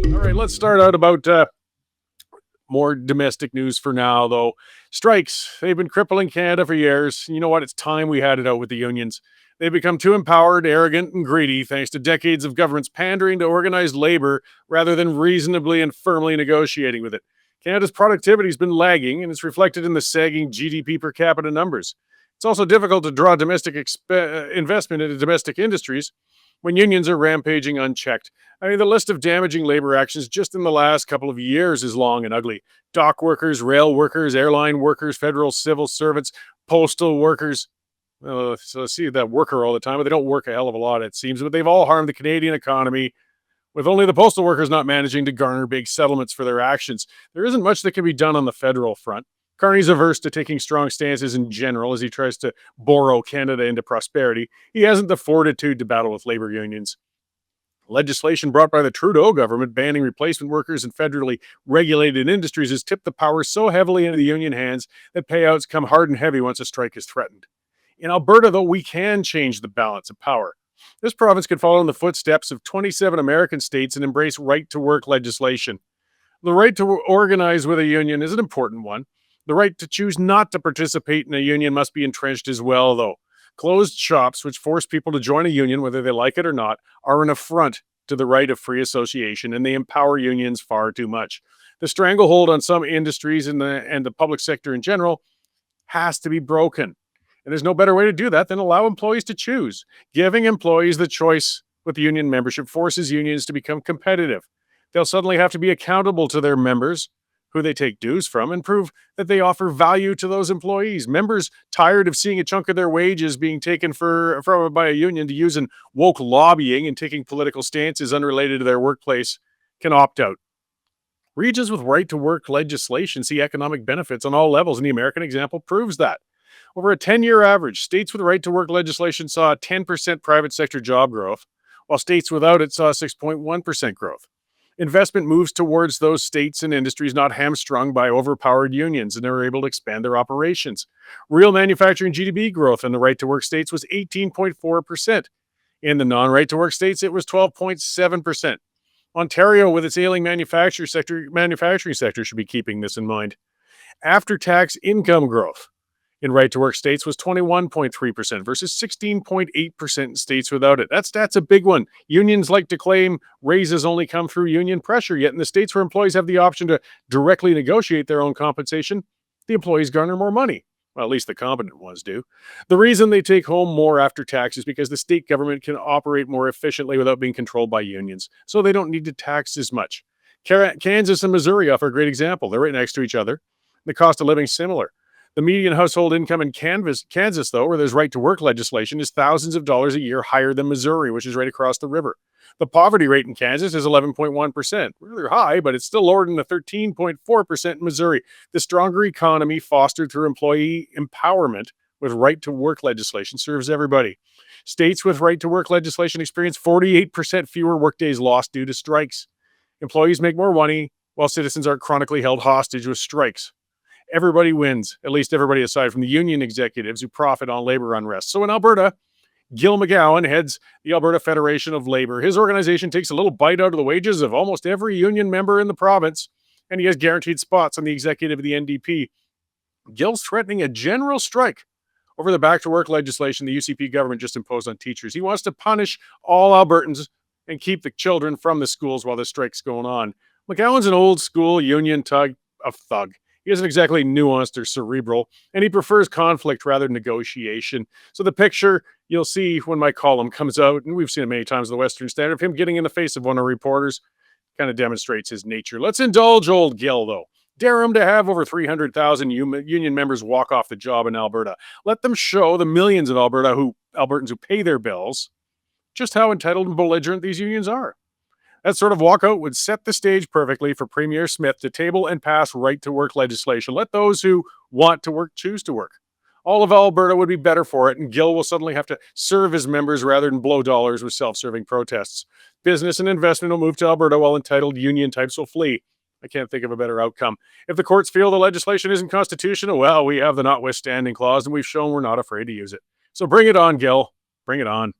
All right, let's start out about more domestic news for now, though. Strikes, they've been crippling Canada for years. You know what? It's time we had it out with the unions. They've become too empowered, arrogant, and greedy thanks to decades of governments pandering to organized labor rather than reasonably and firmly negotiating with it. Canada's productivity has been lagging, and it's reflected in the sagging GDP per capita numbers. It's also difficult to draw domestic investment into domestic industries when unions are rampaging unchecked. I mean, the list of damaging labor actions just in the last couple of years is long and ugly. Dock workers, rail workers, airline workers, federal civil servants, postal workers. So I see that worker all the time, but they don't work a hell of a lot, it seems. But they've all harmed the Canadian economy, with only the postal workers not managing to garner big settlements for their actions. There isn't much that can be done on the federal front. Carney's averse to taking strong stances in general as he tries to borrow Canada into prosperity. He hasn't the fortitude to battle with labor unions. Legislation brought by the Trudeau government banning replacement workers in federally regulated industries has tipped the power so heavily into the union hands that payouts come hard and heavy once a strike is threatened. In Alberta, though, we can change the balance of power. This province could follow in the footsteps of 27 American states and embrace right to work legislation. The right to organize with a union is an important one. The right to choose not to participate in a union must be entrenched as well, though. Closed shops, which force people to join a union, whether they like it or not, are an affront to the right of free association, and they empower unions far too much. The stranglehold on some industries and the public sector in general has to be broken. And there's no better way to do that than allow employees to choose. Giving employees the choice with union membership forces unions to become competitive. They'll suddenly have to be accountable to their members, who they take dues from, and prove that they offer value to those employees. Members tired of seeing a chunk of their wages being taken by a union to use in woke lobbying and taking political stances unrelated to their workplace can opt out. Regions with right to work legislation see economic benefits on all levels, and the American example proves that. Over a 10-year average, states with right to work legislation saw a 10% private sector job growth, while states without it saw 6.1% growth. Investment moves towards those states and industries not hamstrung by overpowered unions, and they're able to expand their operations. Real manufacturing GDP growth in the right to work states was 18.4%. In the non-right to work states, it was 12.7%. Ontario, with its ailing manufacturing sector, should be keeping this in mind. After-tax income growth in right-to-work states was 21.3% versus 16.8% in states without it. That's a big one. Unions like to claim raises only come through union pressure, yet in the states where employees have the option to directly negotiate their own compensation, the employees garner more money. Well, at least the competent ones do. The reason they take home more after tax is because the state government can operate more efficiently without being controlled by unions, so they don't need to tax as much. Kansas and Missouri offer a great example. They're right next to each other. The cost of living is similar. The median household income in Kansas, though, where there's right to work legislation, is thousands of dollars a year higher than Missouri, which is right across the river. The poverty rate in Kansas is 11.1%. Really high, but it's still lower than the 13.4% in Missouri. The stronger economy fostered through employee empowerment with right to work legislation serves everybody. States with right to work legislation experience 48% fewer workdays lost due to strikes. Employees make more money while citizens are chronically held hostage with strikes. Everybody wins, at least everybody aside from the union executives who profit on labor unrest. So in Alberta, Gil McGowan heads the Alberta Federation of Labor. His organization takes a little bite out of the wages of almost every union member in the province, and he has guaranteed spots on the executive of the NDP. Gil's threatening a general strike over the back-to-work legislation the UCP government just imposed on teachers. He wants to punish all Albertans and keep the children from the schools while the strike's going on. McGowan's an old-school union thug. He isn't exactly nuanced or cerebral, and he prefers conflict rather than negotiation. So the picture you'll see when my column comes out, and we've seen it many times in the Western Standard, of him getting in the face of one of the reporters, kind of demonstrates his nature. Let's indulge old Gil, though. Dare him to have over 300,000 union members walk off the job in Alberta. Let them show the millions of Albertans who pay their bills just how entitled and belligerent these unions are. That sort of walkout would set the stage perfectly for Premier Smith to table and pass right-to-work legislation. Let those who want to work choose to work. All of Alberta would be better for it, and Gil will suddenly have to serve his members rather than blow dollars with self-serving protests. Business and investment will move to Alberta while entitled union types will flee. I can't think of a better outcome. If the courts feel the legislation isn't constitutional, well, we have the notwithstanding clause, and we've shown we're not afraid to use it. So bring it on, Gil. Bring it on.